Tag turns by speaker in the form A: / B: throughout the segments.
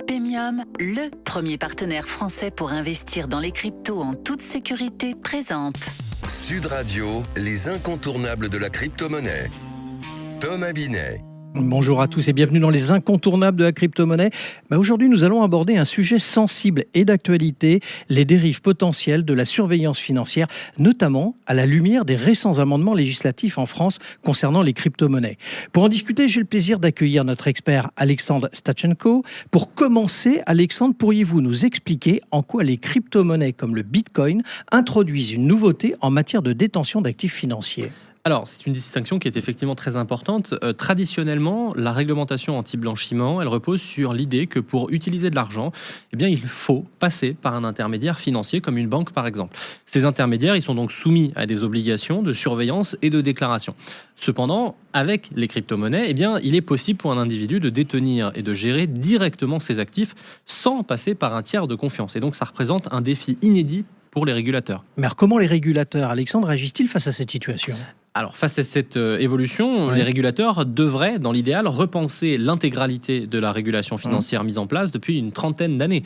A: Pemium, le premier partenaire français pour investir dans les cryptos en toute sécurité, présente
B: Sud Radio, les incontournables de la crypto-monnaie. Thomas Binet.
C: Bonjour à tous et bienvenue dans les incontournables de la crypto-monnaie. Aujourd'hui, nous allons aborder un sujet sensible et d'actualité, les dérives potentielles de la surveillance financière, notamment à la lumière des récents amendements législatifs en France concernant les crypto-monnaies. Pour en discuter, j'ai le plaisir d'accueillir notre expert Alexandre Stachenko. Pour commencer, Alexandre, pourriez-vous nous expliquer en quoi les crypto-monnaies comme le Bitcoin introduisent une nouveauté en matière de détention d'actifs financiers ?
D: Alors, c'est une distinction qui est effectivement très importante. Traditionnellement, la réglementation anti-blanchiment, elle repose sur l'idée que pour utiliser de l'argent, il faut passer par un intermédiaire financier, comme une banque par exemple. Ces intermédiaires, ils sont donc soumis à des obligations de surveillance et de déclaration. Cependant, avec les crypto-monnaies, il est possible pour un individu de détenir et de gérer directement ses actifs sans passer par un tiers de confiance. Et donc, ça représente un défi inédit pour les régulateurs.
C: Mais alors, comment les régulateurs, Alexandre, agissent-ils face à cette situation ?
D: Alors, face à cette évolution, les régulateurs devraient, dans l'idéal, repenser l'intégralité de la régulation financière mise en place depuis une trentaine d'années.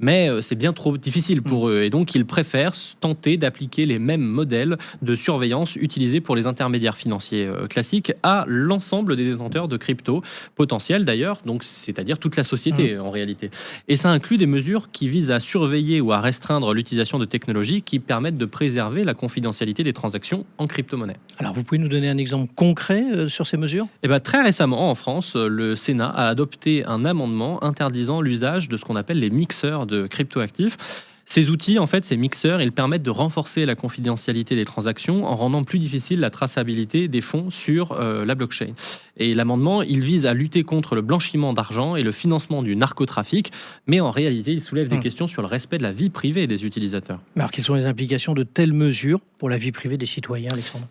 D: Mais c'est bien trop difficile pour eux. Et donc, ils préfèrent tenter d'appliquer les mêmes modèles de surveillance utilisés pour les intermédiaires financiers classiques à l'ensemble des détenteurs de crypto potentiels d'ailleurs, donc c'est-à-dire toute la société en réalité. Et ça inclut des mesures qui visent à surveiller ou à restreindre l'utilisation de technologies qui permettent de préserver la confidentialité des transactions en crypto-monnaie.
C: Alors, vous pouvez nous donner un exemple concret sur ces mesures ?
D: Très récemment, en France, le Sénat a adopté un amendement interdisant l'usage de ce qu'on appelle les mixeurs de cryptoactifs. Ces outils, ces mixeurs, ils permettent de renforcer la confidentialité des transactions en rendant plus difficile la traçabilité des fonds sur la blockchain. Et l'amendement, il vise à lutter contre le blanchiment d'argent et le financement du narcotrafic, mais en réalité, il soulève des questions sur le respect de la vie privée des utilisateurs.
C: Alors, quelles sont les implications de telles mesures pour la vie privée des citoyens, Alexandre ?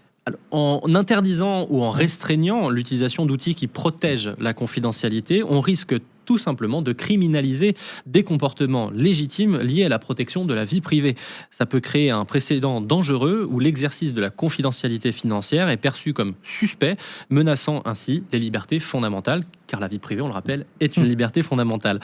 D: En interdisant ou en restreignant l'utilisation d'outils qui protègent la confidentialité, on risque tout simplement de criminaliser des comportements légitimes liés à la protection de la vie privée. Ça peut créer un précédent dangereux où l'exercice de la confidentialité financière est perçu comme suspect, menaçant ainsi les libertés fondamentales, car la vie privée, on le rappelle, est une liberté fondamentale.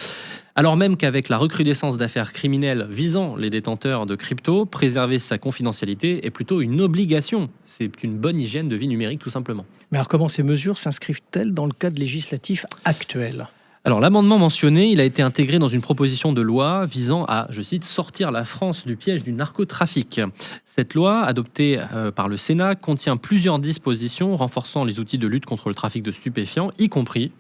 D: Alors même qu'avec la recrudescence d'affaires criminelles visant les détenteurs de crypto, préserver sa confidentialité est plutôt une obligation. C'est une bonne hygiène de vie numérique tout simplement.
C: Mais alors comment ces mesures s'inscrivent-elles dans le cadre législatif actuel ?
D: Alors l'amendement mentionné, il a été intégré dans une proposition de loi visant à, je cite, sortir la France du piège du narcotrafic. Cette loi, adoptée par le Sénat, contient plusieurs dispositions renforçant les outils de lutte contre le trafic de stupéfiants, y compris,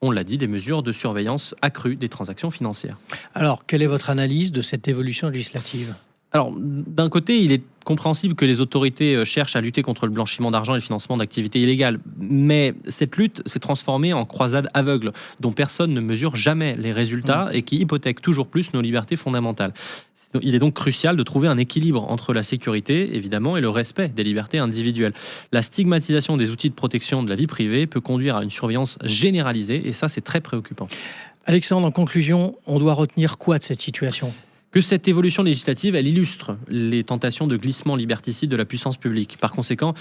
D: on l'a dit, des mesures de surveillance accrue des transactions financières.
C: Alors, quelle est votre analyse de cette évolution législative ?
D: Alors, d'un côté, il est compréhensible que les autorités cherchent à lutter contre le blanchiment d'argent et le financement d'activités illégales. Mais cette lutte s'est transformée en croisade aveugle, dont personne ne mesure jamais les résultats et qui hypothèque toujours plus nos libertés fondamentales. Il est donc crucial de trouver un équilibre entre la sécurité, évidemment, et le respect des libertés individuelles. La stigmatisation des outils de protection de la vie privée peut conduire à une surveillance généralisée, et ça, c'est très préoccupant.
C: Alexandre, en conclusion, on doit retenir quoi de cette situation ?
D: Que cette évolution législative, elle illustre les tentations de glissement liberticide de la puissance publique. Par conséquent,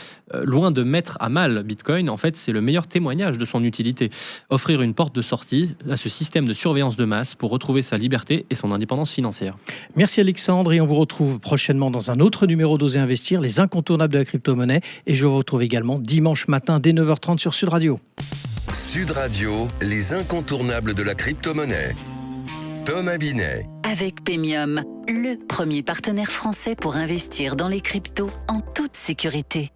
D: loin de mettre à mal Bitcoin, c'est le meilleur témoignage de son utilité. Offrir une porte de sortie à ce système de surveillance de masse pour retrouver sa liberté et son indépendance financière.
C: Merci Alexandre, et on vous retrouve prochainement dans un autre numéro d'Oser Investir, les incontournables de la crypto-monnaie. Et je vous retrouve également dimanche matin dès 9h30 sur Sud Radio.
B: Sud Radio, les incontournables de la crypto-monnaie. Thomas Binet.
A: Avec Pemium, le premier partenaire français pour investir dans les cryptos en toute sécurité.